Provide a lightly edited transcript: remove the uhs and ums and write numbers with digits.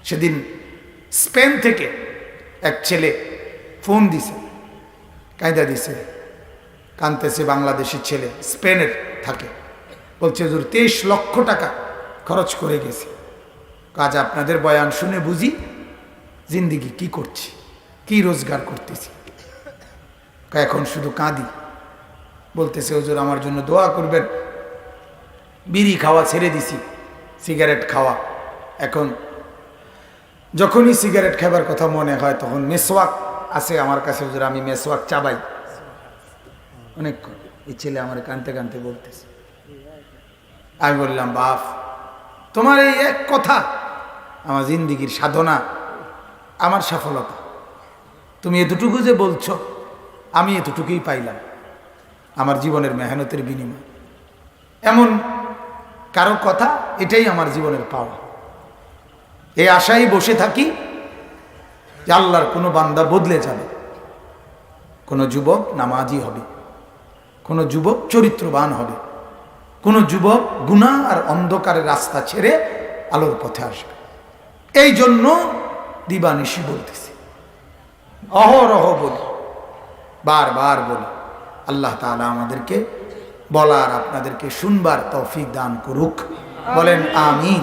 সেদিন স্পেন থেকে এক ছেলে ফোন দিছে, কায়দা দিছে, কানতেছে, বাংলাদেশি ছেলে, স্পেনের থাকে, বলছে হুজুর 23 লক্ষ টাকা খরচ করে গেছি। কাজ আপনাদের বয়ান শুনে বুঝি জিন্দিগি কি করছি, কি রোজগার করতেছি। এখন শুধু কাঁদি, বলতেছে হুজুর আমার জন্য দোয়া করবেন, বিড়ি খাওয়া ছেড়ে দিছি, সিগারেট খাওয়া। এখন যখনই সিগারেট খাবার কথা মনে হয় তখন মেসওয়াক আছে আমার কাছে, হুজুর আমি মেসওয়াক চাবাই অনেক। এই ছেলে আমার কানতে কানতে বলতেছে। আমি বললাম বাপ, তোমার এই এক কথা আমার জিন্দিগির সাধনা, আমার সফলতা। তুমি এতটুকু যে বলছো, আমি এতটুকুই পাইলাম আমার জীবনের মেহনতের বিনিময়। এমন কারো কথা, এটাই আমার জীবনের পাওয়া। এই আশায় বসে থাকি যে আল্লাহর কোনো বান্দা বদলে যাবে, কোনো যুবক নামাজি হবে, কোনো যুবক চরিত্রবান হবে, কোনো যুবক গুনাহ আর অন্ধকারের রাস্তা ছেড়ে আলোর পথে আসবে। এই জন্য দিবানিশি বলতেছি, অহরহ বলি, বারবার বলি। আল্লাহ তাআলা আমাদেরকে বলার, আপনাদেরকে শুনবার তৌফিক দান করুক। বলেন আমিন।